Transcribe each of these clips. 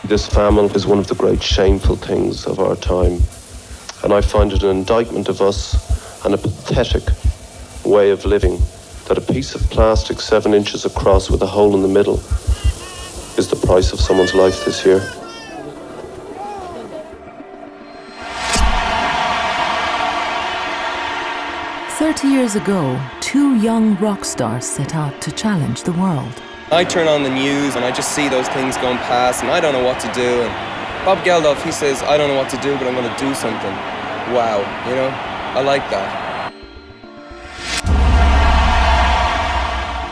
This famine is one of the great shameful things of our time, and I find it an indictment of us and a pathetic way of living that a piece of plastic 7 inches across with a hole in the middle is the price of someone's life this year. Years ago, 2 young rock stars set out to challenge the world. I turn on the news and I just see those things going past and I don't know what to do. And Bob Geldof, he says, I don't know what to do, but I'm going to do something. Wow, you know, I like that.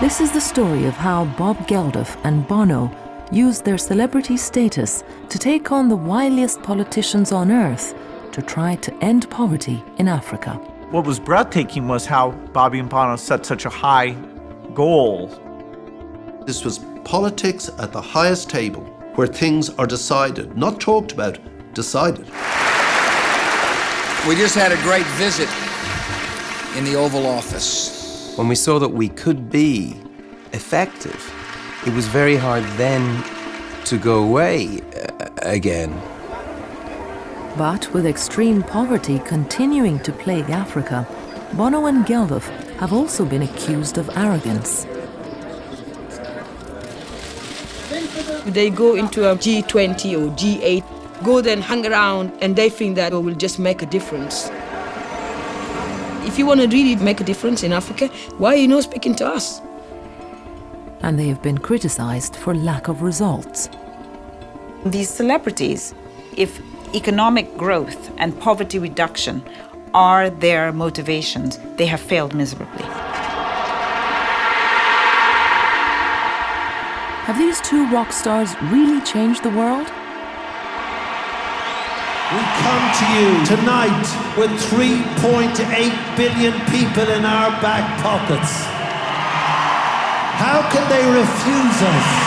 This is the story of how Bob Geldof and Bono used their celebrity status to take on the wiliest politicians on earth to try to end poverty in Africa. What was breathtaking was how Bobby and Bono set such a high goal. This was politics at the highest table, where things are decided, not talked about, decided. We just had a great visit in the Oval Office. When we saw that we could be effective, it was very hard then to go away again. But with extreme poverty continuing to plague Africa, Bono and Geldof have also been accused of arrogance. They go into a G20 or G8, go there and hang around, and they think that it will just make a difference. If you want to really make a difference in Africa, why are you not speaking to us? And they have been criticized for lack of results. These celebrities, if economic growth and poverty reduction are their motivations, they have failed miserably. Have these 2 rock stars really changed the world? We come to you tonight with 3.8 billion people in our back pockets. How can they refuse us?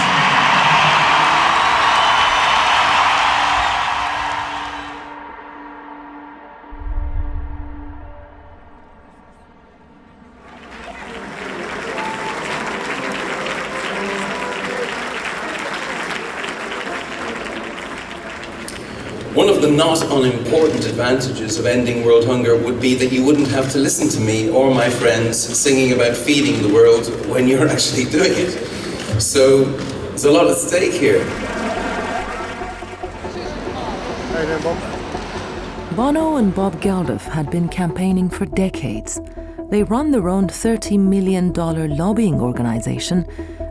One of the not unimportant advantages of ending world hunger would be that you wouldn't have to listen to me or my friends singing about feeding the world when you're actually doing it. So there's a lot at stake here. Bono and Bob Geldof had been campaigning for decades. They run their own $30 million lobbying organization,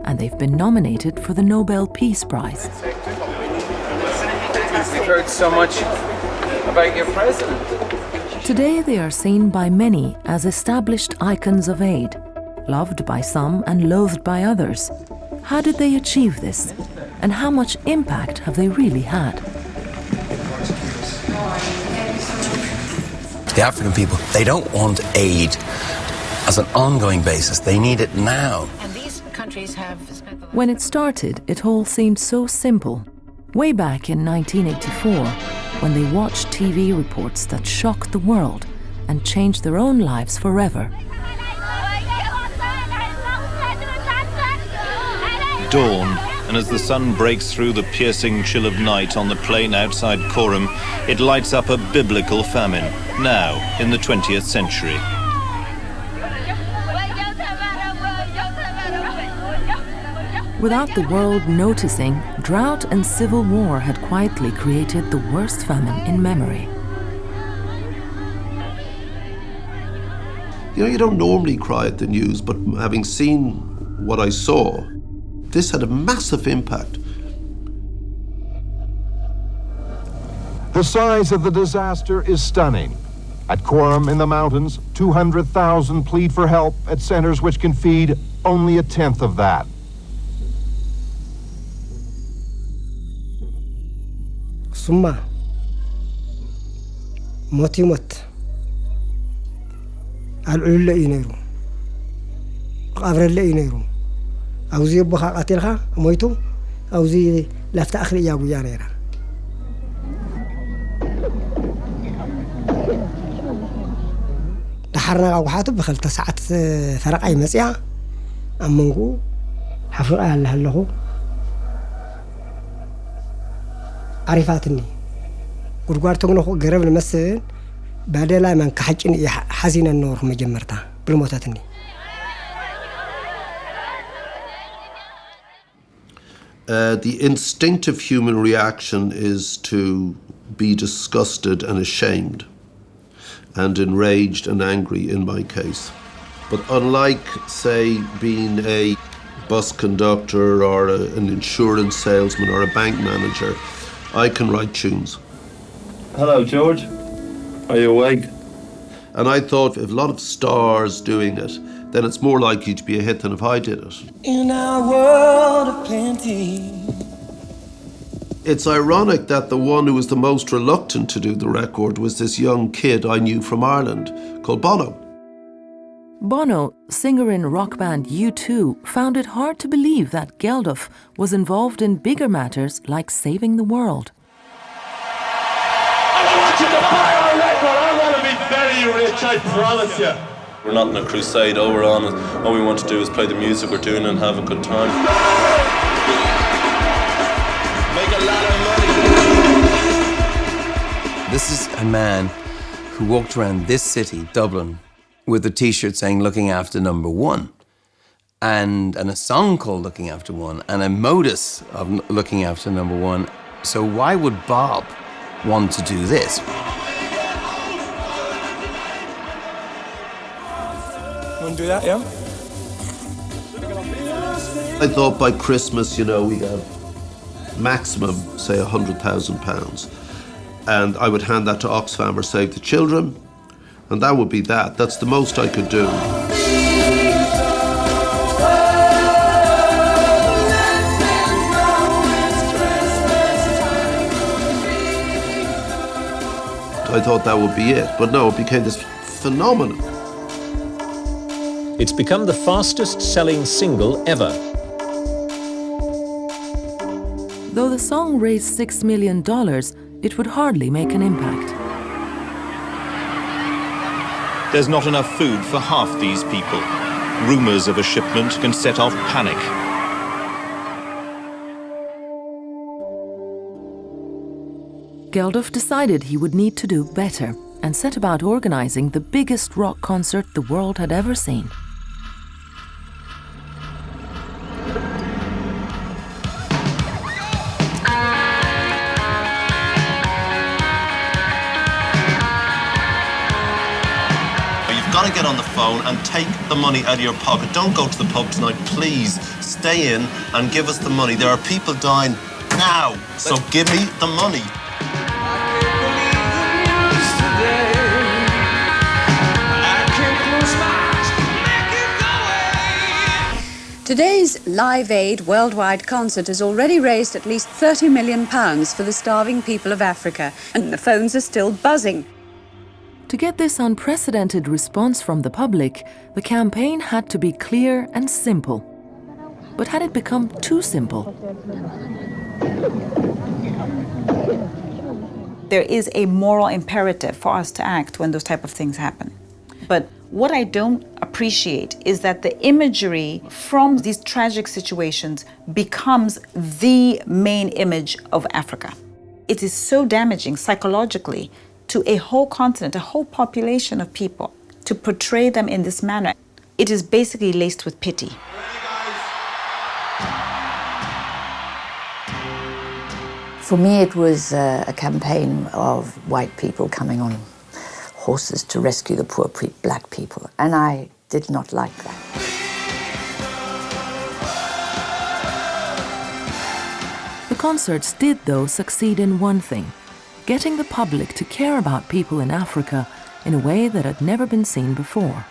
and they've been nominated for the Nobel Peace Prize. We've heard so much about your president. Today they are seen by many as established icons of aid, loved by some and loathed by others. How did they achieve this? And how much impact have they really had? The African people, they don't want aid as an ongoing basis. They need it now. And these countries have spent When it started, it all seemed so simple. Way back in 1984, when they watched TV reports that shocked the world and changed their own lives forever. Dawn, and as the sun breaks through the piercing chill of night on the plain outside Coram, it lights up a biblical famine, now in the 20th century. Without the world noticing, drought and civil war had quietly created the worst famine in memory. You know, you don't normally cry at the news, but having seen what I saw, this had a massive impact. The size of the disaster is stunning. At Coram in the mountains, 200,000 plead for help at centers which can feed only a tenth of that. Summa motimot al-ulla ineru qabralla ineru awzi bukha qatilha moytu awzi lafta akhri ya guyanera daharna waxatu bkhalta saat faraq ay masya amangu xafra hallahu عرفاتني قرقار تغنو قرب المسن بعد لا من كحجن حزين النور مجمرتها بالموتاتني. The instinctive human reaction is to be disgusted and ashamed and enraged and angry in my case. But unlike, say, being a bus conductor or an insurance salesman or a bank manager, I can write tunes. Hello, George. Are you awake? And I thought if a lot of stars doing it, then it's more likely to be a hit than if I did it. In our world of plenty. It's ironic that the one who was the most reluctant to do the record was this young kid I knew from Ireland called Bono. Bono, singer in rock band U2, found it hard to believe that Geldof was involved in bigger matters like saving the world. I want you to buy our record. I want to be very rich, I promise you. We're not in a crusade. All we're on, all we want to do is play the music we're doing and have a good time. Make a lot of money. This is a man who walked around this city, Dublin, with a t-shirt saying "Looking After Number One," and a song called "Looking After One," and a modus of looking after number one. So why would Bob want to do this? Want to do that, yeah? I thought by Christmas, you know, we'd have maximum, say, £100,000. And I would hand that to Oxfam or Save the Children. And that would be that. That's the most I could do. I thought that would be it. But no, it became this phenomenon. It's become the fastest-selling single ever. Though the song raised $6 million, it would hardly make an impact. There's not enough food for half these people. Rumours of a shipment can set off panic. Geldof decided he would need to do better and set about organizing the biggest rock concert the world had ever seen. You've got to get on the phone and take the money out of your pocket. Don't go to the pub tonight, please. Stay in and give us the money. There are people dying now, so give me the money. Today's Live Aid worldwide concert has already raised at least £30 million for the starving people of Africa, and the phones are still buzzing. To get this unprecedented response from the public, the campaign had to be clear and simple. But had it become too simple? There is a moral imperative for us to act when those type of things happen. But what I don't appreciate is that the imagery from these tragic situations becomes the main image of Africa. It is so damaging psychologically to a whole continent, a whole population of people, to portray them in this manner. It is basically laced with pity. For me, it was a campaign of white people coming on horses to rescue the poor black people, and I did not like that. The concerts did, though, succeed in one thing: getting the public to care about people in Africa in a way that had never been seen before.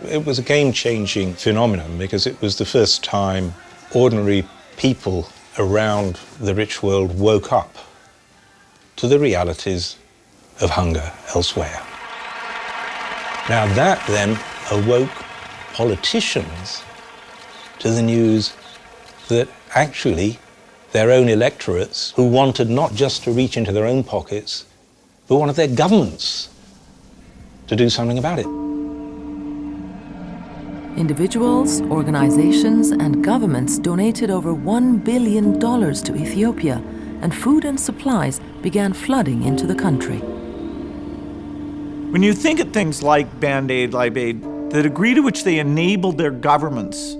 It was a game-changing phenomenon because it was the first time ordinary people around the rich world woke up to the realities of hunger elsewhere. Now that then awoke politicians to the news that actually their own electorates, who wanted not just to reach into their own pockets, but wanted their governments to do something about it. Individuals, organizations, and governments donated over $1 billion to Ethiopia, and food and supplies began flooding into the country. When you think of things like Band-Aid, Live Aid, the degree to which they enabled their governments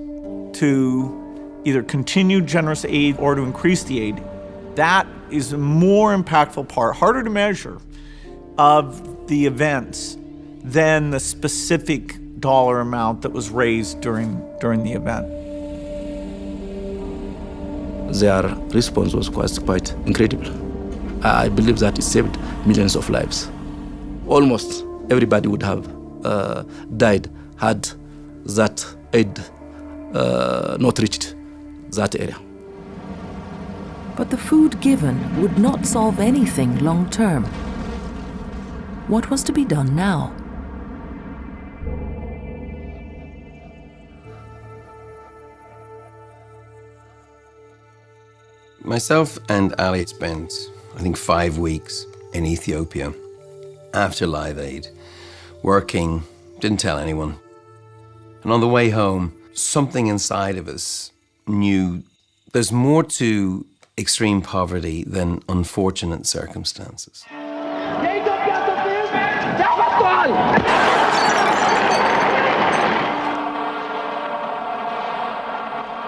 to either continue generous aid or to increase the aid, that is a more impactful part, harder to measure, of the events than the specific dollar amount that was raised during the event. Their response was quite incredible. I believe that it saved millions of lives. Almost everybody would have died had that aid not reached that area. But the food given would not solve anything long term. What was to be done now? Myself and Ali spent, I think, 5 weeks in Ethiopia after Live Aid, working, didn't tell anyone. And on the way home, something inside of us knew there's more to extreme poverty than unfortunate circumstances.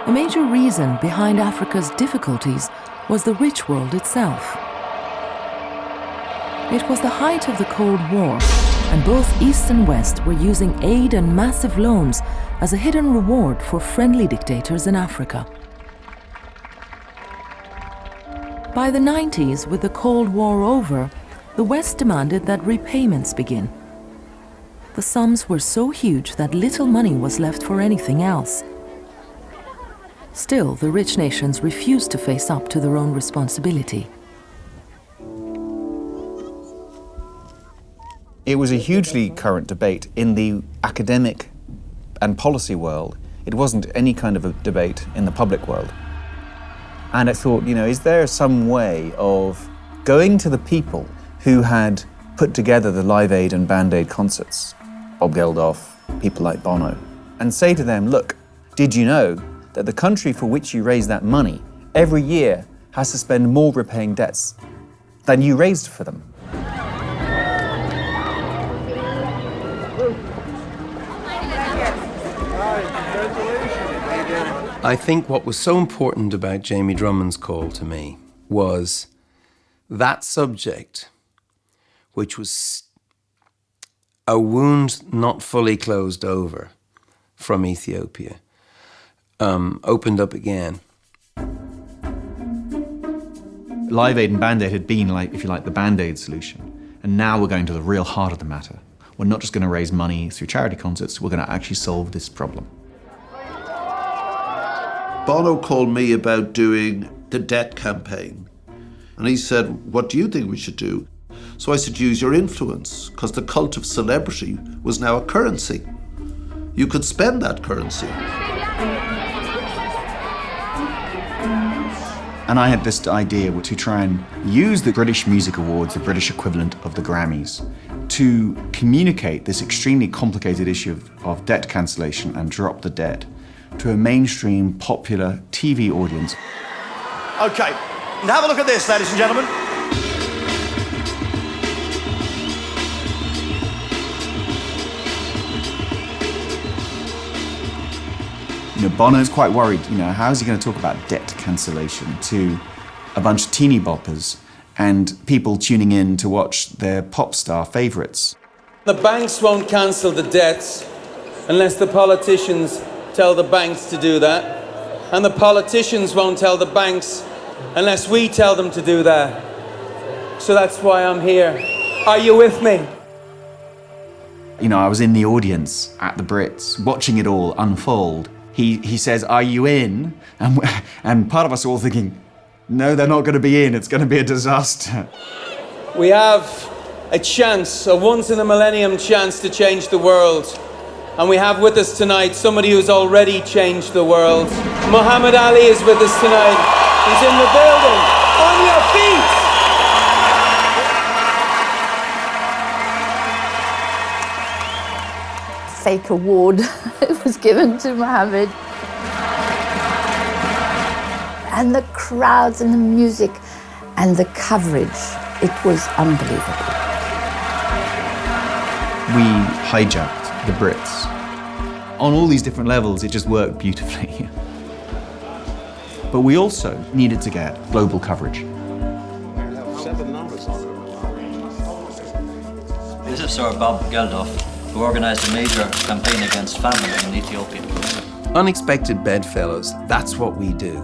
A major reason behind Africa's difficulties was the rich world itself. It was the height of the Cold War, and both East and West were using aid and massive loans as a hidden reward for friendly dictators in Africa. By the 90s, with the Cold War over, the West demanded that repayments begin. The sums were so huge that little money was left for anything else. Still, the rich nations refused to face up to their own responsibility. It was a hugely current debate in the academic and policy world. It wasn't any kind of a debate in the public world. And I thought, is there some way of going to the people who had put together the Live Aid and Band-Aid concerts, Bob Geldof, people like Bono, and say to them, look, did you know that the country for which you raise that money every year has to spend more repaying debts than you raised for them? I think what was so important about Jamie Drummond's call to me was that subject, which was a wound not fully closed over from Ethiopia, opened up again. Live Aid and Band-Aid had been, if you like, the Band-Aid solution. And now we're going to the real heart of the matter. We're not just going to raise money through charity concerts, we're going to actually solve this problem. Bono called me about doing the debt campaign. And he said, what do you think we should do? So I said, use your influence, because the cult of celebrity was now a currency. You could spend that currency. And I had this idea to try and use the British Music Awards, the British equivalent of the Grammys, to communicate this extremely complicated issue of debt cancellation and drop the debt to a mainstream, popular TV audience. Okay, and have a look at this, ladies and gentlemen. Bono's quite worried, how is he going to talk about debt cancellation to a bunch of teeny boppers and people tuning in to watch their pop star favourites? The banks won't cancel the debts unless the politicians tell the banks to do that. And the politicians won't tell the banks unless we tell them to do that. So that's why I'm here. Are you with me? I was in the audience at the Brits, watching it all unfold. He says, are you in? And part of us are all thinking, no, they're not going to be in. It's going to be a disaster. We have a chance, a once-in-a-millennium chance to change the world. And we have with us tonight somebody who's already changed the world. Muhammad Ali is with us tonight. He's in the building. On your feet! fake award it was given to Mohammed. And the crowds and the music and the coverage, it was unbelievable. We hijacked the Brits. On all these different levels, it just worked beautifully. But we also needed to get global coverage. This is Sir Bob Geldof, who organised a major campaign against famine in Ethiopia. Unexpected bedfellows, that's what we do.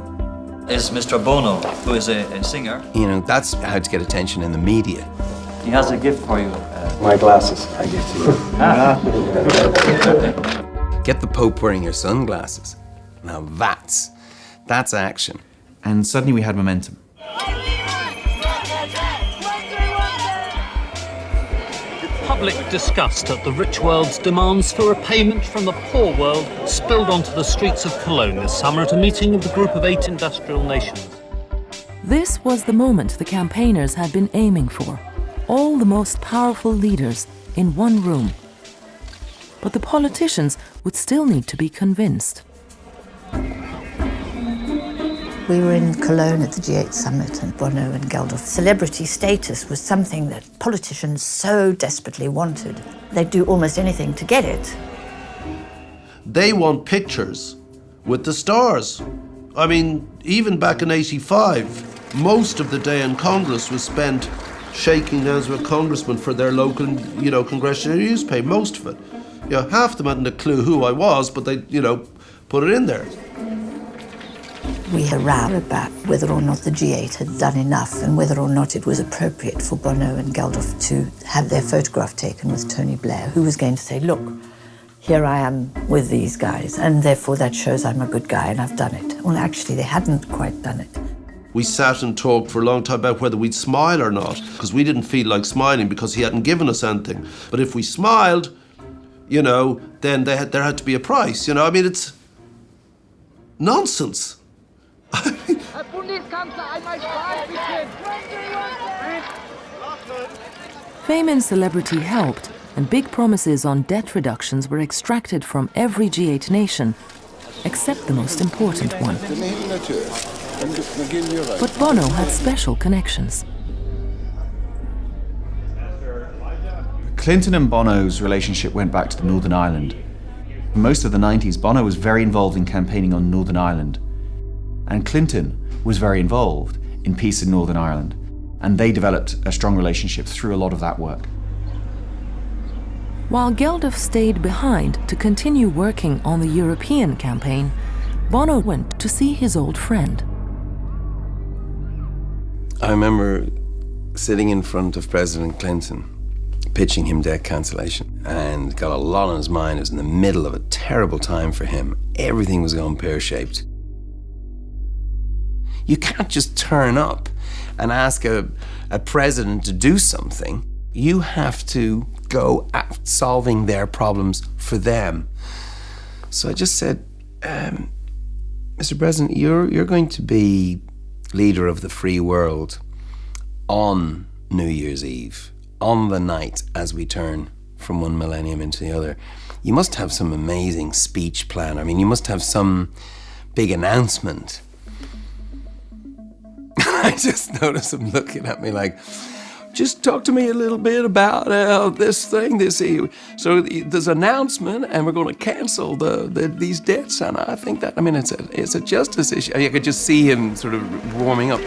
Is Mr. Bono, who is a singer. You know, that's how to get attention in the media. He has a gift for you. My glasses, I give to you. Get the Pope wearing your sunglasses. Now that's action. And suddenly we had momentum. Public disgust at the rich world's demands for a payment from the poor world spilled onto the streets of Cologne this summer at a meeting of the Group of 8 industrial nations. This was the moment the campaigners had been aiming for. All the most powerful leaders in one room. But the politicians would still need to be convinced. We were in Cologne at the G8 summit, and Bono and Geldof. Celebrity status was something that politicians so desperately wanted. They'd do almost anything to get it. They want pictures with the stars. I mean, even back in '85, most of the day in Congress was spent shaking hands with congressmen for their local, congressional newspaper, most of it. Half them hadn't a clue who I was, but they, put it in there. We had a row about whether or not the G8 had done enough and whether or not it was appropriate for Bono and Geldof to have their photograph taken with Tony Blair, who was going to say, look, here I am with these guys, and therefore that shows I'm a good guy and I've done it. Well, actually, they hadn't quite done it. We sat and talked for a long time about whether we'd smile or not, because we didn't feel like smiling because he hadn't given us anything. But if we smiled, then there had to be a price. It's nonsense. Fame and celebrity helped, and big promises on debt reductions were extracted from every G8 nation, except the most important one. But Bono had special connections. Clinton and Bono's relationship went back to the Northern Ireland. For most of the 90s, Bono was very involved in campaigning on Northern Ireland. And Clinton was very involved in peace in Northern Ireland. And they developed a strong relationship through a lot of that work. While Geldof stayed behind to continue working on the European campaign, Bono went to see his old friend. I remember sitting in front of President Clinton, pitching him debt cancellation, and got a lot on his mind. It was in the middle of a terrible time for him. Everything was going pear-shaped. You can't just turn up and ask a president to do something. You have to go at solving their problems for them. So I just said, Mr. President, you're going to be leader of the free world on New Year's Eve, on the night as we turn from one millennium into the other. You must have some amazing speech plan. I mean, you must have some big announcement. I just noticed him looking at me like, just talk to me a little bit about this thing. So there's an announcement, and we're going to cancel these debts. And I think that, it's a justice issue. I could just see him sort of warming up.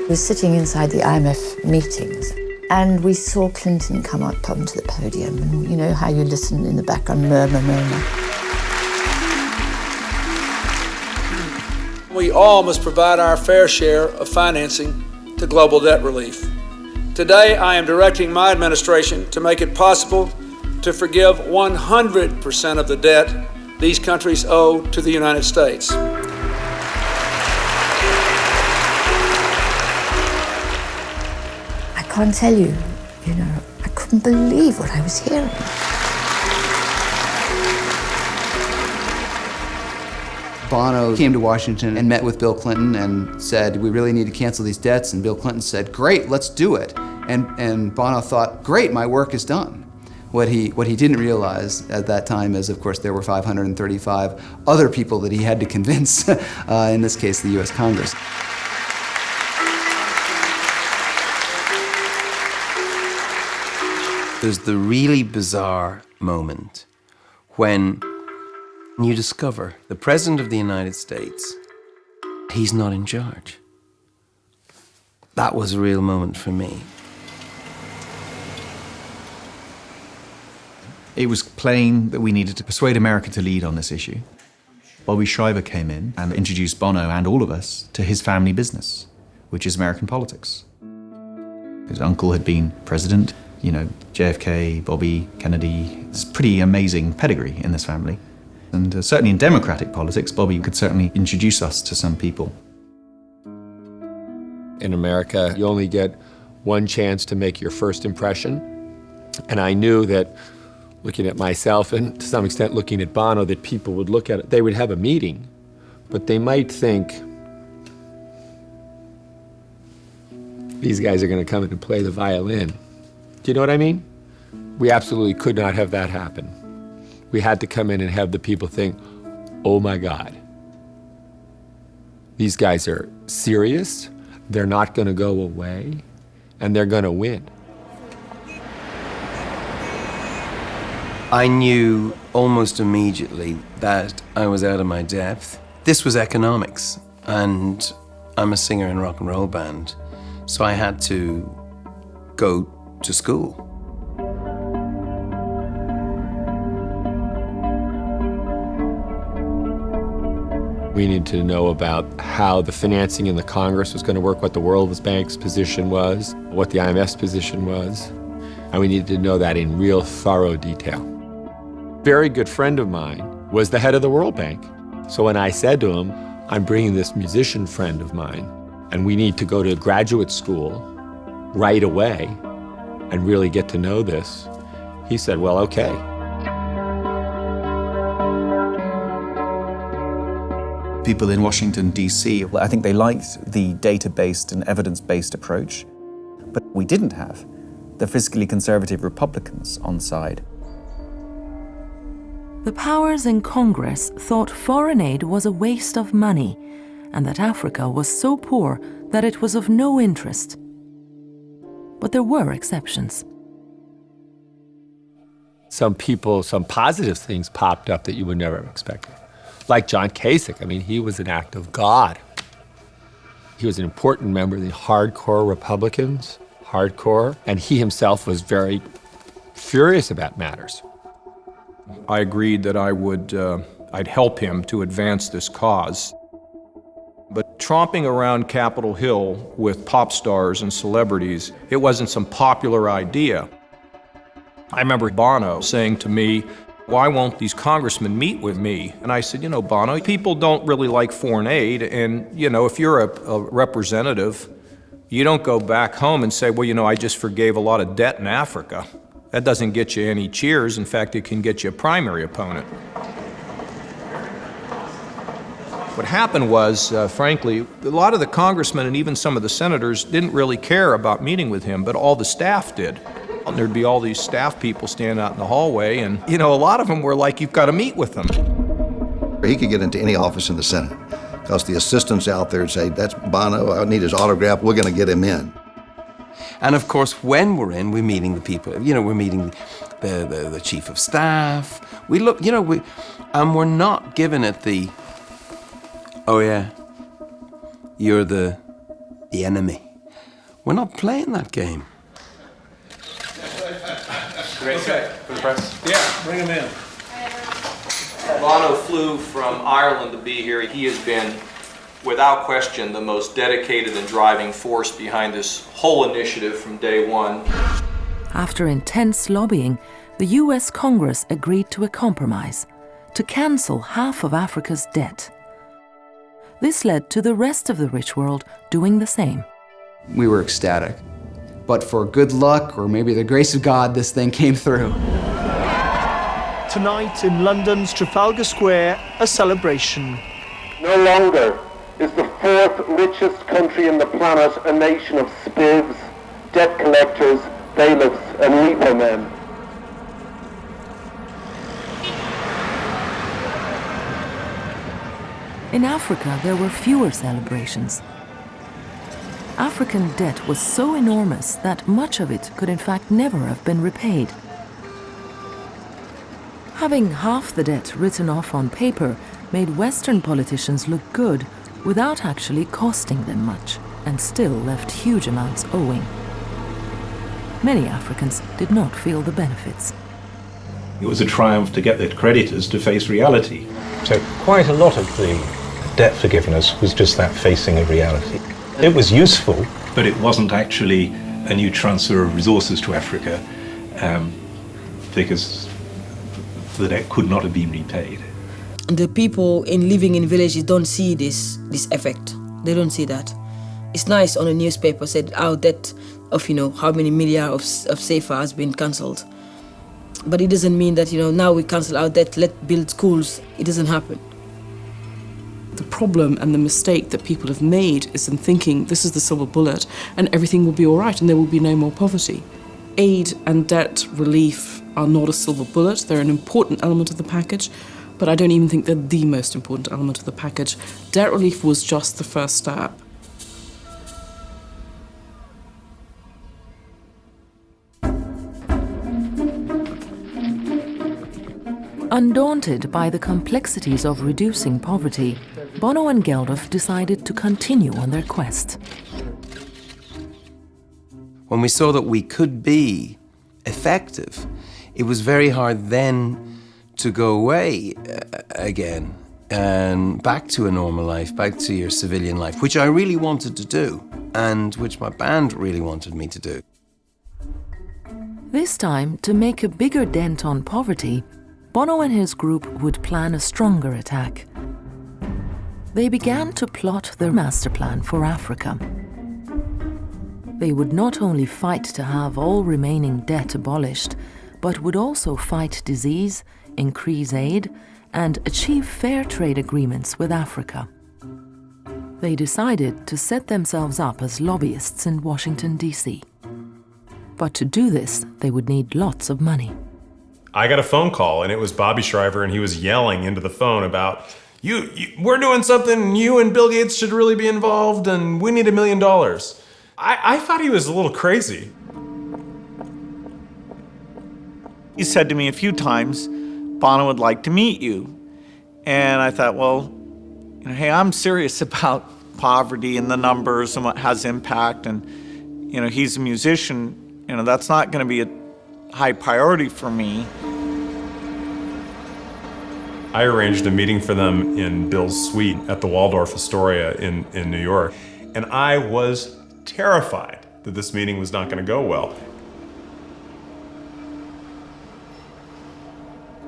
We were sitting inside the IMF meetings, and we saw Clinton come up onto the podium, and you know how you listen in the background, murmur. We all must provide our fair share of financing to global debt relief. Today, I am directing my administration to make it possible to forgive 100% of the debt these countries owe to the United States. I can't tell you, I couldn't believe what I was hearing. Bono came to Washington and met with Bill Clinton and said, we really need to cancel these debts. And Bill Clinton said, great, let's do it. And Bono thought, great, my work is done. What he didn't realize at that time is, of course, there were 535 other people that he had to convince, in this case, the US Congress. There's the really bizarre moment when you discover the President of the United States, he's not in charge. That was a real moment for me. It was plain that we needed to persuade America to lead on this issue. Bobby Schreiber came in and introduced Bono and all of us to his family business, which is American politics. His uncle had been president, you know, JFK, Bobby, Kennedy. It's a pretty amazing pedigree in this family. And certainly in democratic politics, Bobby could certainly introduce us to some people. In America, you only get one chance to make your first impression. And I knew that looking at myself and to some extent looking at Bono, that people would look at it, they would have a meeting, but they might think, these guys are gonna come in and play the violin. Do you know what I mean? We absolutely could not have that happen. We had to come in and have the people think, oh my God, these guys are serious, they're not gonna go away, and they're gonna win. I knew almost immediately that I was out of my depth. This was economics, and I'm a singer in a rock and roll band, so I had to go to school. We needed to know about how the financing in the Congress was going to work, what the World Bank's position was, what the IMF's position was, and we needed to know that in real thorough detail. A very good friend of mine was the head of the World Bank. So when I said to him, I'm bringing this musician friend of mine, and we need to go to graduate school right away and really get to know this, he said, well, okay. People in Washington, D.C., I think they liked the data-based and evidence-based approach, but we didn't have the fiscally conservative Republicans on side. The powers in Congress thought foreign aid was a waste of money and that Africa was so poor that it was of no interest. But there were exceptions. Some people, some positive things popped up that you would never have expected. Like John Kasich, I mean, he was an act of God. He was an important member of the hardcore Republicans, and he himself was very furious about matters. I agreed that I'd help him to advance this cause. But tromping around Capitol Hill with pop stars and celebrities, it wasn't some popular idea. I remember Bono saying to me, why won't these congressmen meet with me? And I said, you know, Bono, people don't really like foreign aid, and, you know, if you're a representative, you don't go back home and say, well, you know, I just forgave a lot of debt in Africa. That doesn't get you any cheers. In fact, it can get you a primary opponent. What happened was, frankly, a lot of the congressmen and even some of the senators didn't really care about meeting with him, but all the staff did. And there'd be all these staff people standing out in the hallway, and, you know, a lot of them were like, you've got to meet with them. He could get into any office in the Senate, because the assistants out there would say, that's Bono, I need his autograph, we're going to get him in. And of course, when we're in, we're meeting the people, you know, we're meeting the chief of staff. We look, you know, and we're not giving it the, oh yeah, you're the enemy. We're not playing that game. Great. Okay. For the press? Yeah, bring him in. Bono flew from Ireland to be here. He has been, without question, the most dedicated and driving force behind this whole initiative from day one. After intense lobbying, the US Congress agreed to a compromise to cancel half of Africa's debt. This led to the rest of the rich world doing the same. We were ecstatic. But for good luck, or maybe the grace of God, this thing came through. Tonight in London's Trafalgar Square, a celebration. No longer is the fourth richest country in the planet a nation of spivs, debt collectors, bailiffs, and repo men. In Africa, there were fewer celebrations. African debt was so enormous that much of it could in fact never have been repaid. Having half the debt written off on paper made Western politicians look good without actually costing them much, and still left huge amounts owing. Many Africans did not feel the benefits. It was a triumph to get their creditors to face reality. So quite a lot of the debt forgiveness was just that facing of reality. It was useful, but it wasn't actually a new transfer of resources to Africa because the debt could not have been repaid. The people living in villages don't see this effect. They don't see that. It's nice on a newspaper said our debt of how many milliards of CFA has been cancelled. But it doesn't mean that now we cancel our debt, let's build schools. It doesn't happen. The problem and the mistake that people have made is in thinking this is the silver bullet and everything will be all right and there will be no more poverty. Aid and debt relief are not a silver bullet. They're an important element of the package, but I don't even think they're the most important element of the package. Debt relief was just the first step. Undaunted by the complexities of reducing poverty, Bono and Geldof decided to continue on their quest. When we saw that we could be effective, it was very hard then to go away again and back to a normal life, back to your civilian life, which I really wanted to do and which my band really wanted me to do. This time, to make a bigger dent on poverty, Bono and his group would plan a stronger attack. They began to plot their master plan for Africa. They would not only fight to have all remaining debt abolished, but would also fight disease, increase aid, and achieve fair trade agreements with Africa. They decided to set themselves up as lobbyists in Washington, D.C. But to do this, they would need lots of money. I got a phone call, and it was Bobby Shriver, and he was yelling into the phone about, we're doing something, you and Bill Gates should really be involved, and we need $1 million. I thought he was a little crazy. He said to me a few times, Bono would like to meet you. And I thought, well, hey, I'm serious about poverty and the numbers and what has impact, and he's a musician, that's not going to be a high priority for me. I arranged a meeting for them in Bill's suite at the Waldorf Astoria in New York, and I was terrified that this meeting was not going to go well.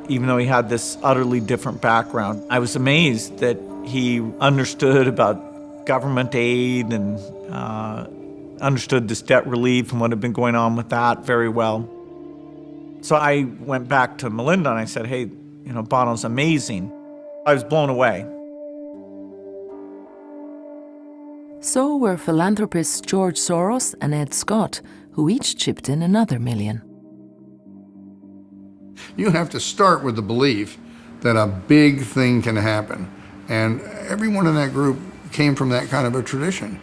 Even though he had this utterly different background, I was amazed that he understood about government aid and understood this debt relief and what had been going on with that very well. So I went back to Melinda and I said, hey, Bono's amazing. I was blown away. So were philanthropists George Soros and Ed Scott, who each chipped in another $1 million. You have to start with the belief that a big thing can happen. And everyone in that group came from that kind of a tradition.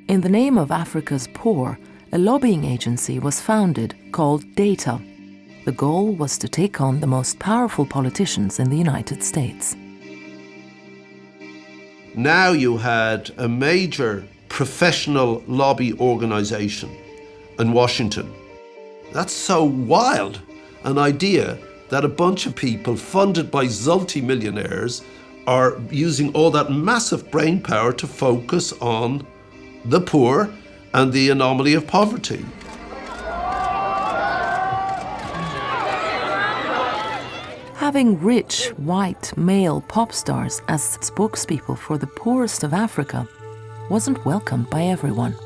In the name of Africa's poor, a lobbying agency was founded called DATA. The goal was to take on the most powerful politicians in the United States. Now you had a major professional lobby organization in Washington. That's so wild, an idea that a bunch of people funded by multi-millionaires are using all that massive brain power to focus on the poor and the anomaly of poverty. Having rich, white, male pop stars as spokespeople for the poorest of Africa wasn't welcomed by everyone.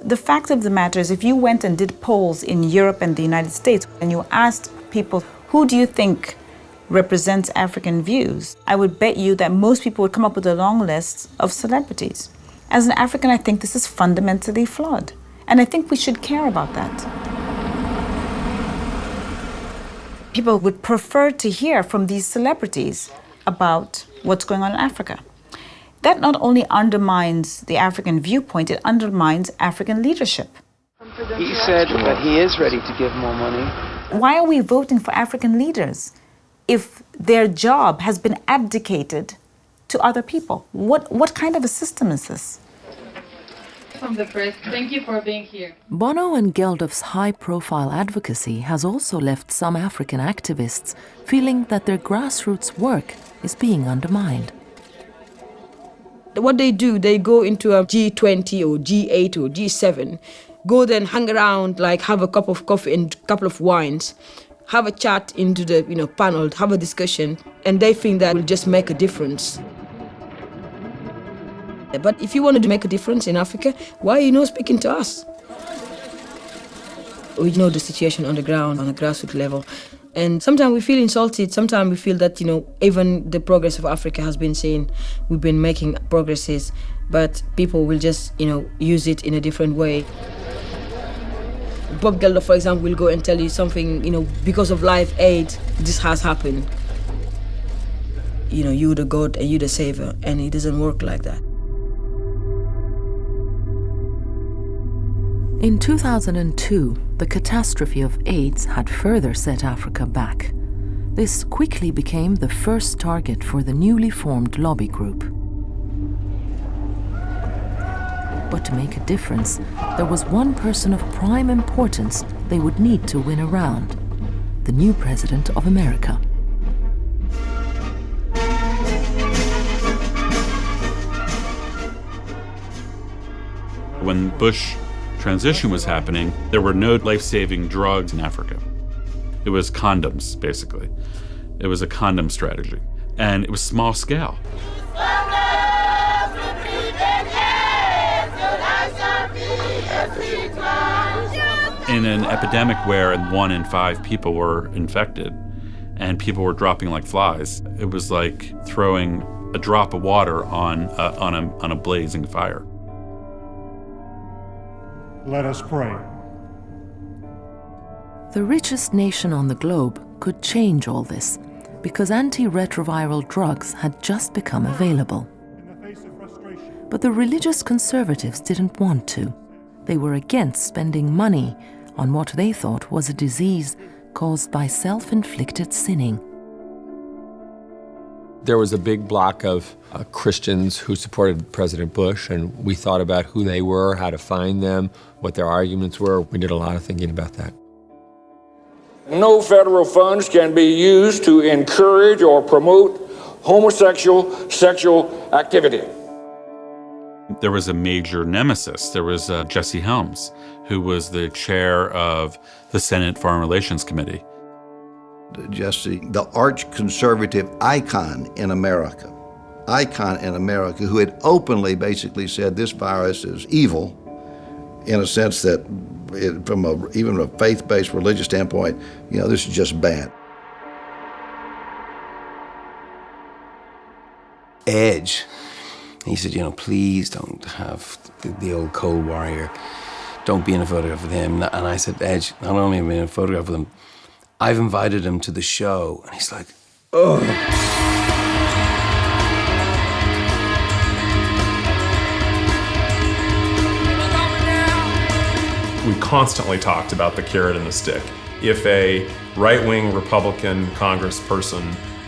The fact of the matter is, if you went and did polls in Europe and the United States and you asked people, who do you think represents African views, I would bet you that most people would come up with a long list of celebrities. As an African, I think this is fundamentally flawed. And I think we should care about that. People would prefer to hear from these celebrities about what's going on in Africa. That not only undermines the African viewpoint, it undermines African leadership. He said that he is ready to give more money. Why are we voting for African leaders if their job has been abdicated to other people? What kind of a system is this? From the press, thank you for being here. Bono and Geldof's high-profile advocacy has also left some African activists feeling that their grassroots work is being undermined. What they do, they go into a G20 or G8 or G7, go then hang around, like have a cup of coffee and a couple of wines, have a chat into the panel, have a discussion, and they think that will just make a difference. But if you wanted to make a difference in Africa, why are you not speaking to us? We know the situation on the ground, on a grassroots level. And sometimes we feel insulted, sometimes we feel that, even the progress of Africa has been seen. We've been making progresses, but people will just, use it in a different way. Bob Geldof, for example, will go and tell you something, because of Live Aid, this has happened. You're the God and you're the savior, and it doesn't work like that. In 2002, the catastrophe of AIDS had further set Africa back. This quickly became the first target for the newly formed lobby group. But to make a difference, there was one person of prime importance they would need to win around: the new president of America. When Bush transition was happening, there were no life-saving drugs in Africa. It was condoms, basically. It was a condom strategy, and it was small scale. In an epidemic where 1 in 5 people were infected and people were dropping like flies, it was like throwing a drop of water on a blazing fire. Let us pray. The richest nation on the globe could change all this because antiretroviral drugs had just become available. But the religious conservatives didn't want to. They were against spending money on what they thought was a disease caused by self-inflicted sinning. There was a big block of Christians who supported President Bush, and we thought about who they were, how to find them, what their arguments were. We did a lot of thinking about that. No federal funds can be used to encourage or promote homosexual sexual activity. There was a major nemesis. There was Jesse Helms, who was the chair of the Senate Foreign Relations Committee. Jesse, the arch-conservative icon in America, who had openly basically said this virus is evil, in a sense that from even a faith-based religious standpoint, this is just bad. Edge. He said, please don't have the old cold warrior. Don't be in a photograph with him. And I said, Edge, not only am I in a photograph with him, I've invited him to the show. And he's like, oh. We constantly talked about the carrot and the stick. If a right-wing Republican congressperson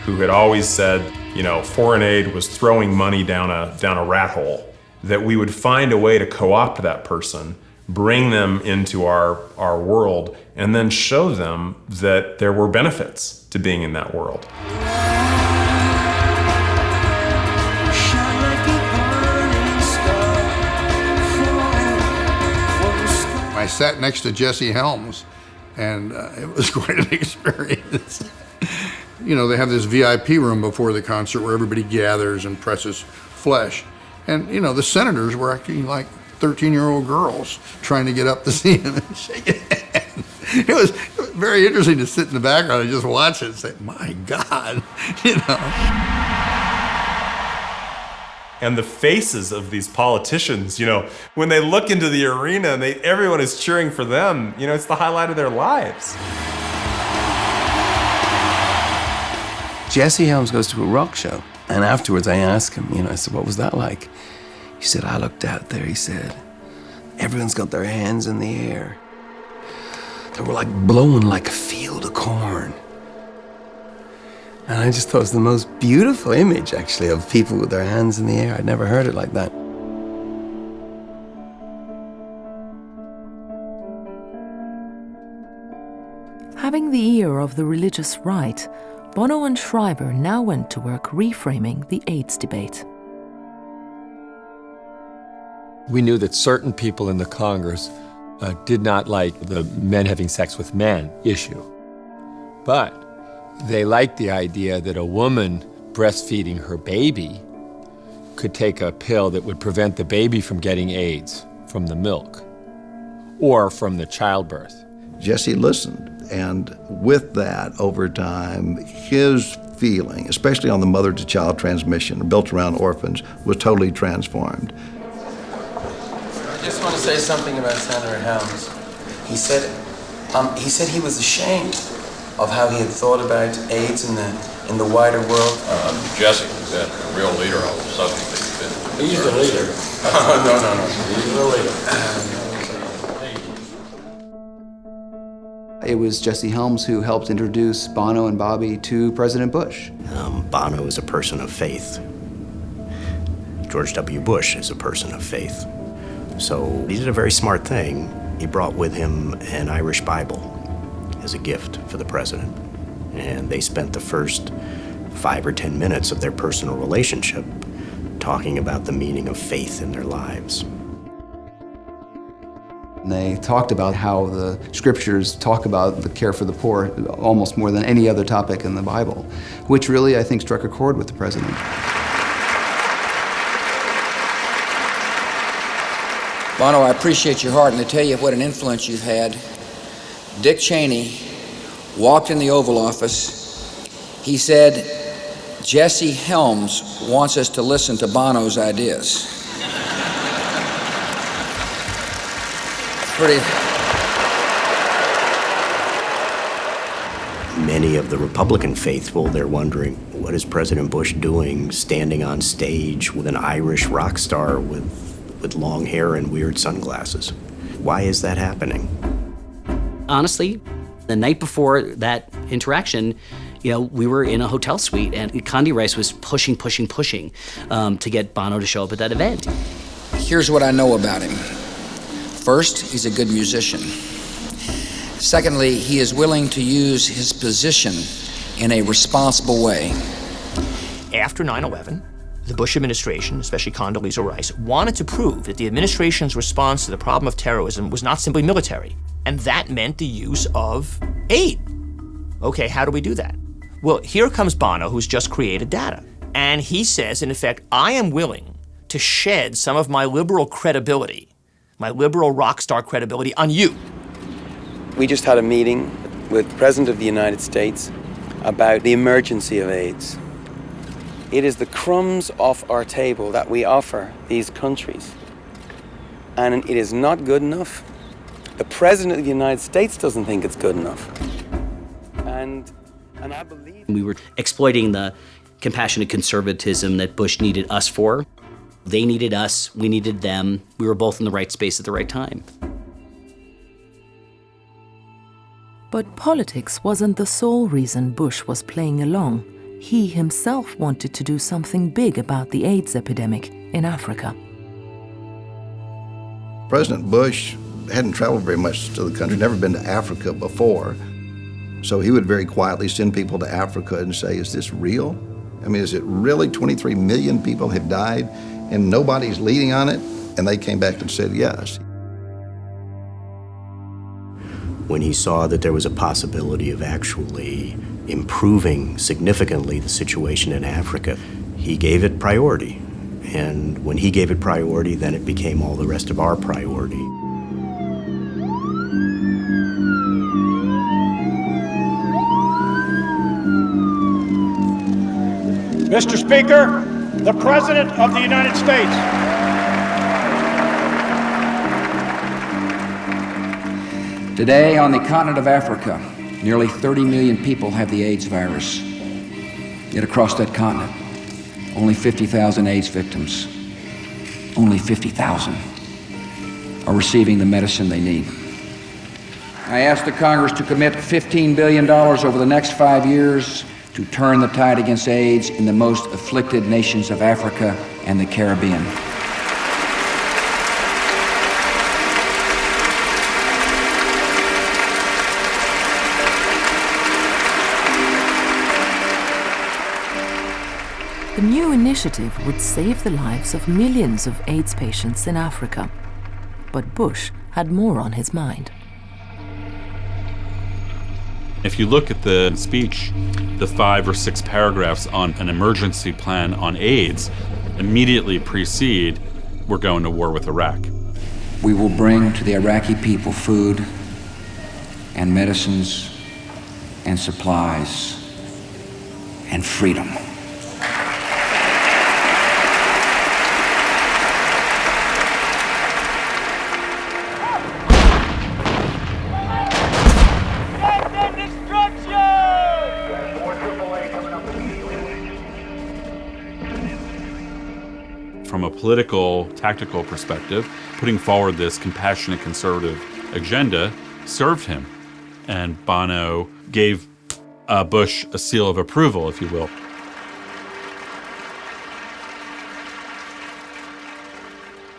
who had always said, foreign aid was throwing money down a rat hole, that we would find a way to co-opt that person, bring them into our world, and then show them that there were benefits to being in that world. I sat next to Jesse Helms, and it was quite an experience. They have this VIP room before the concert where everybody gathers and presses flesh. And, the senators were acting like 13-year-old girls trying to get up to see him and shake his hand. It was very interesting to sit in the background and just watch it and say, my God, you know. And the faces of these politicians, you know, when they look into the arena and everyone is cheering for them, you know, it's the highlight of their lives. Jesse Helms goes to a rock show, and afterwards I asked him, you know, I said, what was that like? He said, I looked out there, he said, everyone's got their hands in the air. They were like blowing like a field of corn. And I just thought it was the most beautiful image, actually, of people with their hands in the air. I'd never heard it like that. Having the ear of the religious right, Bono and Schreiber now went to work reframing the AIDS debate. We knew that certain people in the Congress did not like the men having sex with men issue. But they liked the idea that a woman breastfeeding her baby could take a pill that would prevent the baby from getting AIDS from the milk or from the childbirth. Jesse listened, and with that, over time, his feeling, especially on the mother-to-child transmission built around orphans, was totally transformed. I just want to say something about Senator Helms. He said he was ashamed of how he had thought about AIDS in the wider world. Jesse was a real leader on the subject that you've been. He's the leader. No. He's the leader. It was Jesse Helms who helped introduce Bono and Bobby to President Bush. Bono is a person of faith. George W. Bush is a person of faith. So he did a very smart thing. He brought with him an Irish Bible as a gift for the president. And they spent the first 5 or 10 minutes of their personal relationship talking about the meaning of faith in their lives. And they talked about how the scriptures talk about the care for the poor almost more than any other topic in the Bible, which really, I think, struck a chord with the president. Bono, I appreciate your heart, and to tell you what an influence you've had, Dick Cheney walked in the Oval Office. He said, Jesse Helms wants us to listen to Bono's ideas. Pretty. Many of the Republican faithful, they're wondering, what is President Bush doing standing on stage with an Irish rock star with long hair and weird sunglasses? Why is that happening? Honestly, the night before that interaction, you know, we were in a hotel suite and Condi Rice was pushing to get Bono to show up at that event. Here's what I know about him. First, he's a good musician. Secondly, he is willing to use his position in a responsible way. After 9/11, the Bush administration, especially Condoleezza Rice, wanted to prove that the administration's response to the problem of terrorism was not simply military, and that meant the use of aid. Okay, how do we do that? Well, here comes Bono, who's just created data, and he says, in effect, I am willing to shed some of my liberal credibility, my liberal rock star credibility on you. We just had a meeting with the President of the United States about the emergency of AIDS. It is the crumbs off our table that we offer these countries. And it is not good enough. The President of the United States doesn't think it's good enough. And I believe... We were exploiting the compassionate conservatism that Bush needed us for. They needed us, we needed them. We were both in the right space at the right time. But politics wasn't the sole reason Bush was playing along. He himself wanted to do something big about the AIDS epidemic in Africa. President Bush hadn't traveled very much to the country, never been to Africa before. So he would very quietly send people to Africa and say, is this real? I mean, is it really 23 million people have died and nobody's leading on it? And they came back and said yes. When he saw that there was a possibility of actually improving significantly the situation in Africa, he gave it priority. And when he gave it priority, then it became all the rest of our priority. Mr. Speaker, the President of the United States. Today, on the continent of Africa, nearly 30 million people have the AIDS virus. Yet across that continent, only 50,000 AIDS victims, only 50,000, are receiving the medicine they need. I ask the Congress to commit $15 billion over the next 5 years to turn the tide against AIDS in the most afflicted nations of Africa and the Caribbean. The new initiative would save the lives of millions of AIDS patients in Africa. But Bush had more on his mind. If you look at the speech, the 5 or 6 paragraphs on an emergency plan on AIDS immediately precede, we're going to war with Iraq. We will bring to the Iraqi people food and medicines and supplies and freedom. From a political, tactical perspective, putting forward this compassionate conservative agenda served him. And Bono gave Bush a seal of approval, if you will.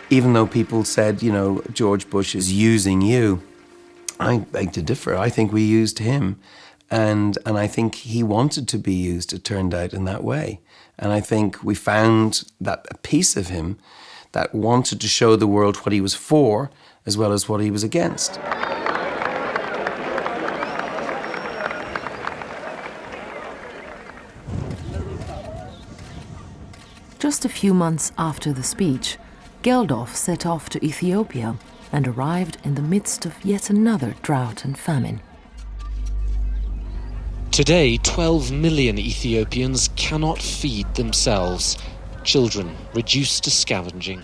Even though people said, you know, George Bush is using you, I beg to differ. I think we used him. And I think he wanted to be used, it turned out, in that way. And I think we found that a piece of him that wanted to show the world what he was for as well as what he was against. Just a few months after the speech, Geldof set off to Ethiopia and arrived in the midst of yet another drought and famine. Today, 12 million Ethiopians cannot feed themselves. Children reduced to scavenging.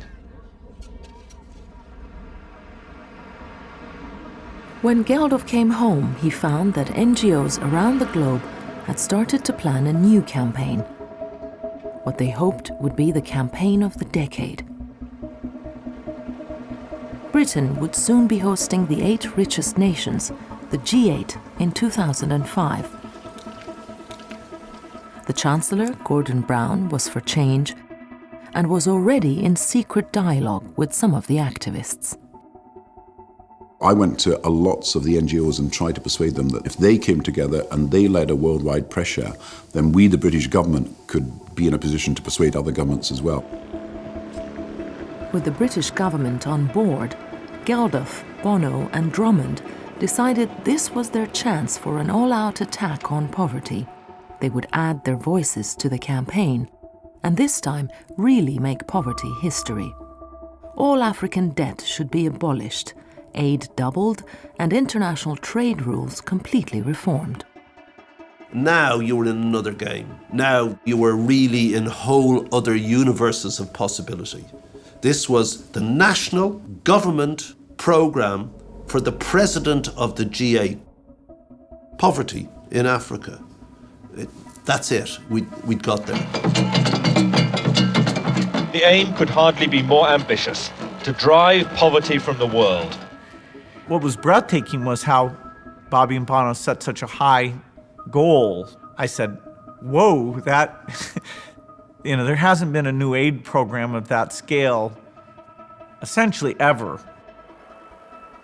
When Geldof came home, he found that NGOs around the globe had started to plan a new campaign. What they hoped would be the campaign of the decade. Britain would soon be hosting the 8 richest nations, the G8, in 2005. The Chancellor, Gordon Brown, was for change and was already in secret dialogue with some of the activists. I went to lots of the NGOs and tried to persuade them that if they came together and they led a worldwide pressure, then we, the British government, could be in a position to persuade other governments as well. With the British government on board, Geldof, Bono and Drummond decided this was their chance for an all-out attack on poverty. They would add their voices to the campaign, and this time really make poverty history. All African debt should be abolished, aid doubled, and international trade rules completely reformed. Now you were in another game. Now you were really in whole other universes of possibility. This was the national government program for the president of the G8. Poverty in Africa. That's it. We'd got there. The aim could hardly be more ambitious, to drive poverty from the world. What was breathtaking was how Bobby and Bono set such a high goal. I said, whoa, that, there hasn't been a new aid program of that scale essentially ever.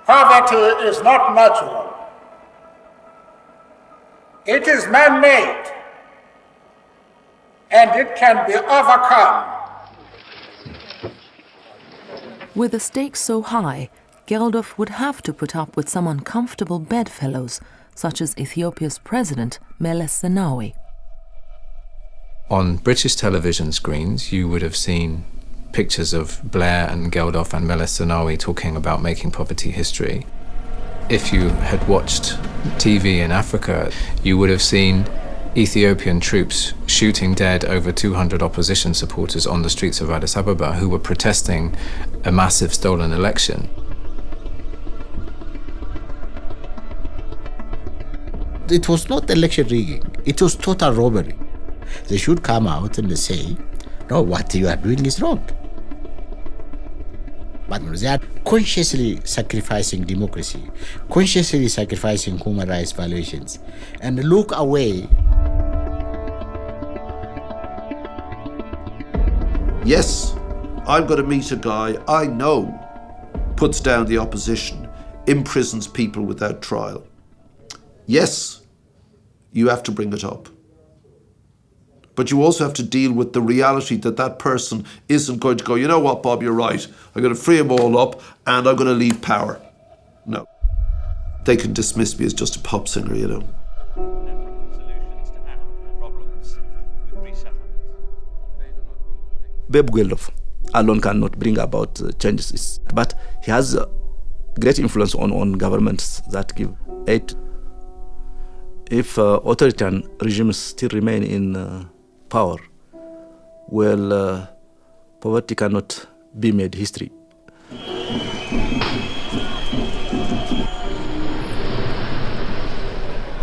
Poverty is not natural. It is man-made, and it can be overcome. With the stakes so high, Geldof would have to put up with some uncomfortable bedfellows, such as Ethiopia's president, Meles Zenawi. On British television screens, you would have seen pictures of Blair and Geldof and Meles Zenawi talking about making poverty history. If you had watched TV in Africa, you would have seen Ethiopian troops shooting dead over 200 opposition supporters on the streets of Addis Ababa who were protesting a massive stolen election. It was not election rigging, it was total robbery. They should come out and say, no, what you are doing is wrong. But they are consciously sacrificing democracy, consciously sacrificing human rights violations, and look away. Yes, I'm going to meet a guy I know puts down the opposition, imprisons people without trial. Yes, you have to bring it up. But you also have to deal with the reality that that person isn't going to go, you know what, Bob, you're right. I'm going to free them all up and I'm going to leave power. No. They can dismiss me as just a pop singer, you know. Bob Geldof alone cannot bring about changes, but he has great influence on governments that give aid. If authoritarian regimes still remain in power, well, poverty cannot be made history.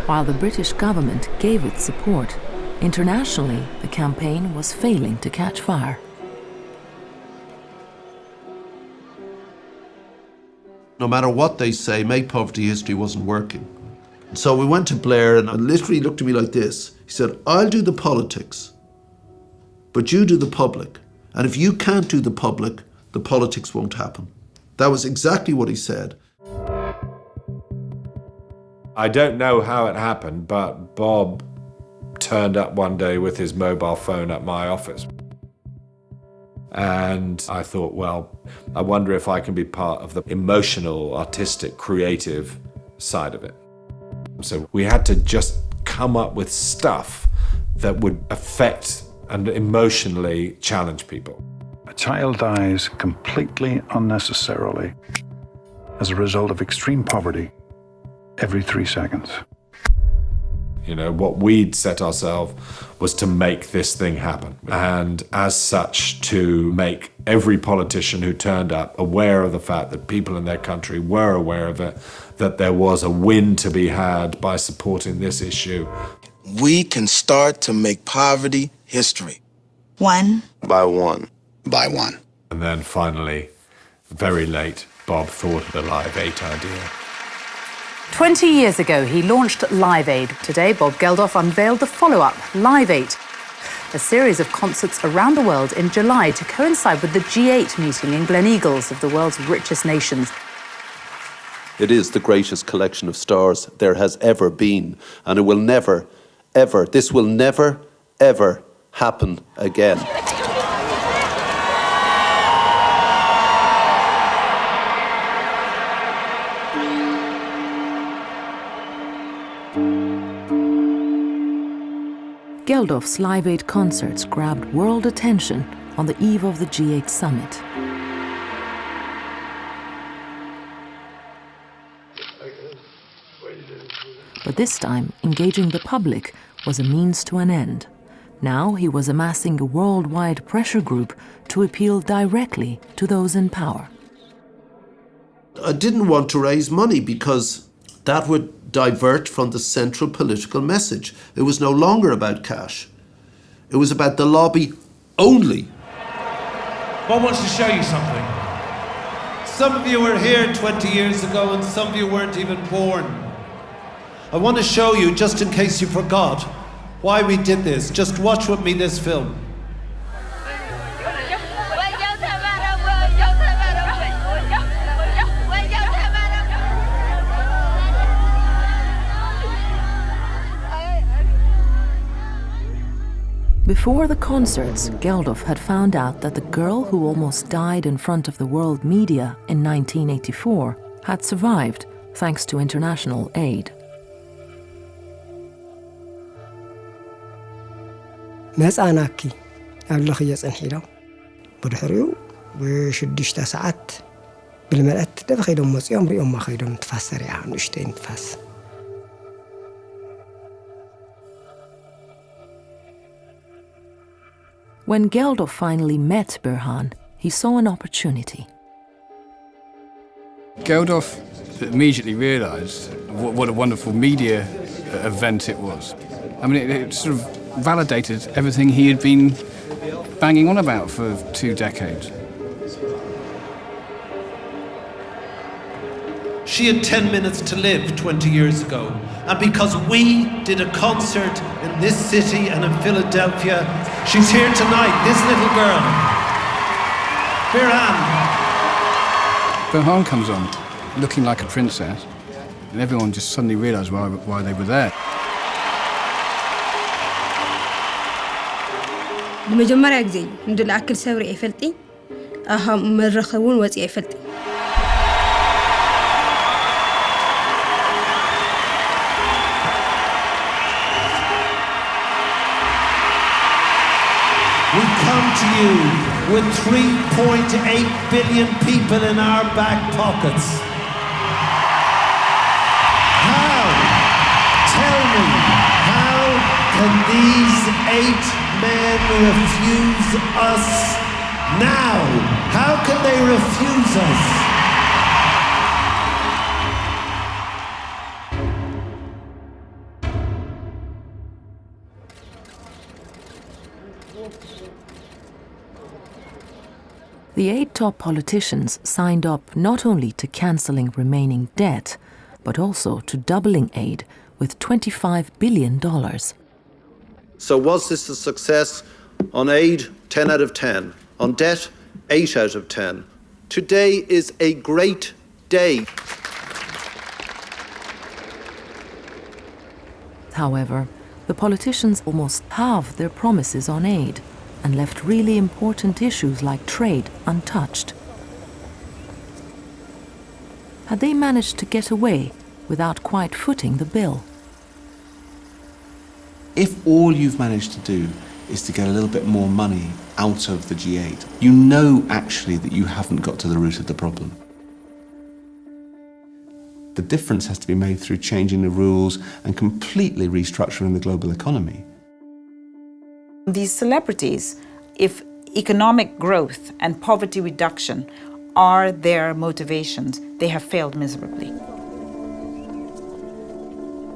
While the British government gave its support, internationally the campaign was failing to catch fire. No matter what they say, make poverty history wasn't working. So we went to Blair and literally looked at me like this. He said, I'll do the politics, but you do the public. And if you can't do the public, the politics won't happen. That was exactly what he said. I don't know how it happened, but Bob turned up one day with his mobile phone at my office. And I thought, well, I wonder if I can be part of the emotional, artistic, creative side of it. So we had to just come up with stuff that would affect and emotionally challenge people. A child dies completely unnecessarily as a result of extreme poverty every 3 seconds. You know, what we'd set ourselves was to make this thing happen. And as such, to make every politician who turned up aware of the fact that people in their country were aware of it, that there was a win to be had by supporting this issue. We can start to make poverty history. One. By one. By one. And then finally, very late, Bob thought of the Live 8 idea. 20 years ago, he launched Live Aid. Today, Bob Geldof unveiled the follow-up, Live 8, a series of concerts around the world in July to coincide with the G8 meeting in Gleneagles of the world's richest nations. It is the greatest collection of stars there has ever been, and it will never, ever, this will never, ever happen again. Geldof's Live Aid concerts grabbed world attention on the eve of the G8 summit. But this time, engaging the public was a means to an end. Now he was amassing a worldwide pressure group to appeal directly to those in power. I didn't want to raise money because that would divert from the central political message. It was no longer about cash. It was about the lobby only. Bob wants to show you something. Some of you were here 20 years ago and some of you weren't even born. I want to show you, just in case you forgot, why we did this. Just watch with me this film. Before the concerts, Geldof had found out that the girl who almost died in front of the world media in 1984 had survived thanks to international aid. መጻናኪ አብለኽ የጽንሒሎም ብድሕሪኡ ብ6 ሰዓት ብልመልአት ደብ ኸይዶም መጽኦም ሪኦም ኸይዶም ትፋሰር ያ ንሽተይ ትፋስ When Geldof finally met Birhan, he saw an opportunity. Geldof immediately realised what a wonderful media event it was. I mean, it sort of validated everything he had been banging on about for 2 decades. She had 10 minutes to live 20 years ago, and because we did a concert in this city and in Philadelphia, she's here tonight, this little girl. Birhan. Birhan comes on, looking like a princess, and everyone just suddenly realised why they were there. لمجمرة جزي عند الأكل سوري إفلتي أهم مرخون وزي إفلتي. We come to you with 3.8 billion people in our back pockets. How? Tell me, how can these 8 men refuse us now? How can they refuse us? The 8 top politicians signed up not only to cancelling remaining debt, but also to doubling aid with $25 billion. So was this a success? On aid, 10 out of 10. On debt, 8 out of 10. Today is a great day. However, the politicians almost halved their promises on aid and left really important issues like trade untouched. Had they managed to get away without quite footing the bill? If all you've managed to do is to get a little bit more money out of the G8, you know actually that you haven't got to the root of the problem. The difference has to be made through changing the rules and completely restructuring the global economy. These celebrities, if economic growth and poverty reduction are their motivations, they have failed miserably.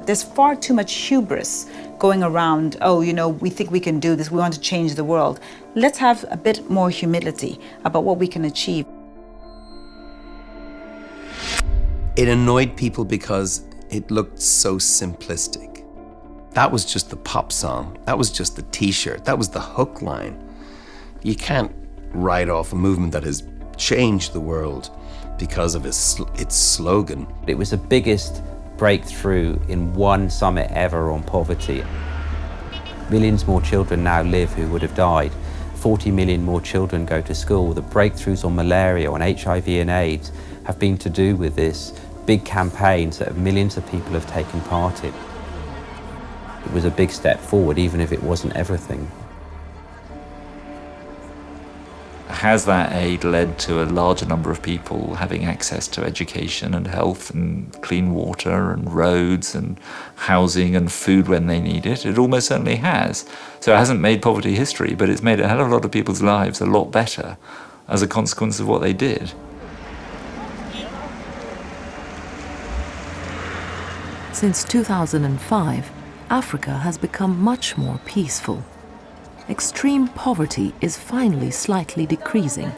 There's far too much hubris going around, oh, you know, we think we can do this, we want to change the world. Let's have a bit more humility about what we can achieve. It annoyed people because it looked so simplistic. That was just the pop song. That was just the t-shirt. That was the hook line. You can't write off a movement that has changed the world because of its slogan. It was the biggest breakthrough in one summit ever on poverty. Millions more children now live who would have died. 40 million more children go to school. The breakthroughs on malaria, on HIV and AIDS have been to do with this big campaigns that millions of people have taken part in. It was a big step forward, even if it wasn't everything. Has that aid led to a larger number of people having access to education and health and clean water and roads and housing and food when they need it? It almost certainly has. So it hasn't made poverty history, but it's made a hell of a lot of people's lives a lot better as a consequence of what they did. Since 2005, Africa has become much more peaceful. Extreme poverty is finally slightly decreasing,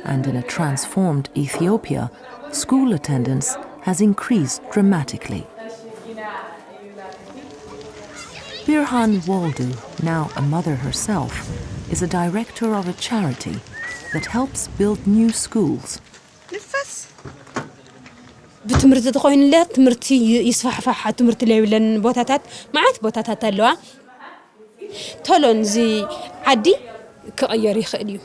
and in a transformed Ethiopia, school attendance has increased dramatically. Birhan Waldu, now a mother herself, is a director of a charity that helps build new schools. بتمرت تخوين لا تمرتي يسفح تمرت لي ولن بوتاتات معت بوتاتات اللوا تولون زي عدي كغير يخليو.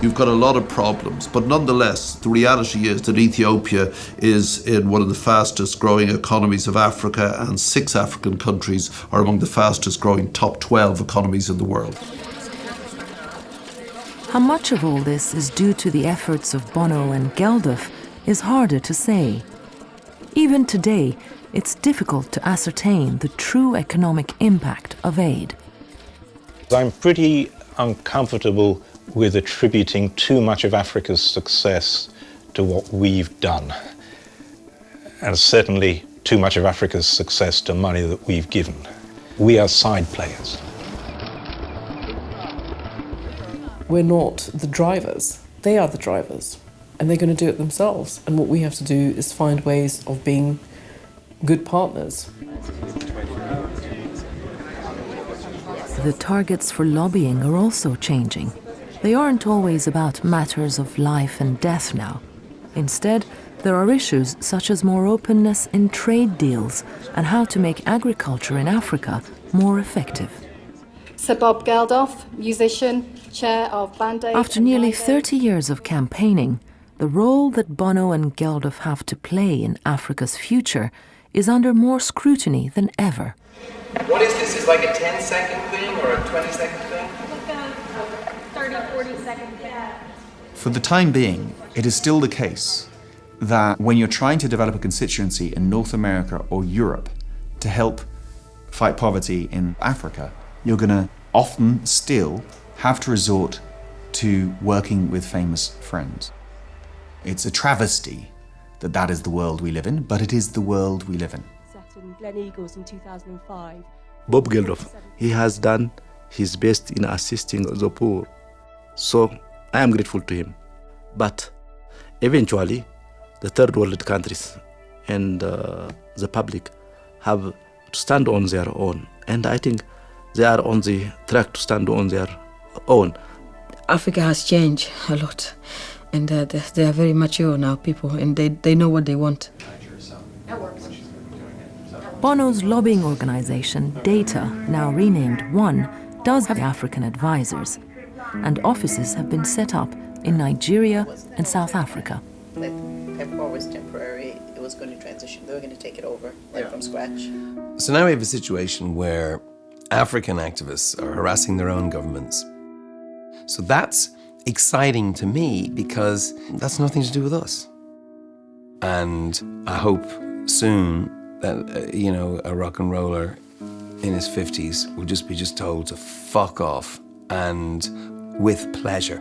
You've got a lot of problems, but nonetheless, the reality is that Ethiopia is in one of the fastest growing economies of Africa, and 6 African countries are among the fastest growing top 12 economies in the world. How much of all this is due to the efforts of Bono and Geldof is harder to say. Even today, it's difficult to ascertain the true economic impact of aid. I'm pretty uncomfortable with attributing too much of Africa's success to what we've done, and certainly too much of Africa's success to money that we've given. We are side players. We're not the drivers. They are the drivers, and they're going to do it themselves. And what we have to do is find ways of being good partners. The targets for lobbying are also changing. They aren't always about matters of life and death now. Instead, there are issues such as more openness in trade deals and how to make agriculture in Africa more effective. Sir Bob Geldof, musician, chair of Band Aid. After nearly 30 years of campaigning, the role that Bono and Geldof have to play in Africa's future is under more scrutiny than ever. What is this? Is it like a 10-second thing or a 20-second thing? Like a 30, 40-second thing. For the time being, it is still the case that when you're trying to develop a constituency in North America or Europe to help fight poverty in Africa, you're going to often still have to resort to working with famous friends. It's a travesty that that is the world we live in, but it is the world we live in. Set in Glen Eagles in 2005. Bob Geldof, he has done his best in assisting the poor. So I am grateful to him. But eventually, the third world countries and the public have to stand on their own. And I think they are on the track to stand on their own. Africa has changed a lot. And they are very mature now, people, and they know what they want. Bono's lobbying organization, Data, now renamed One, does have African advisors, and offices have been set up in Nigeria and South Africa. PEPFAR was temporary. It was going to transition. They were going to take it over, like from scratch. So now we have a situation where African activists are harassing their own governments. So that's exciting to me because that's nothing to do with us. And I hope soon that, a rock and roller in his 50s will just be told to fuck off, and with pleasure,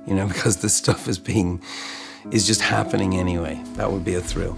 because this stuff is just happening anyway. That would be a thrill.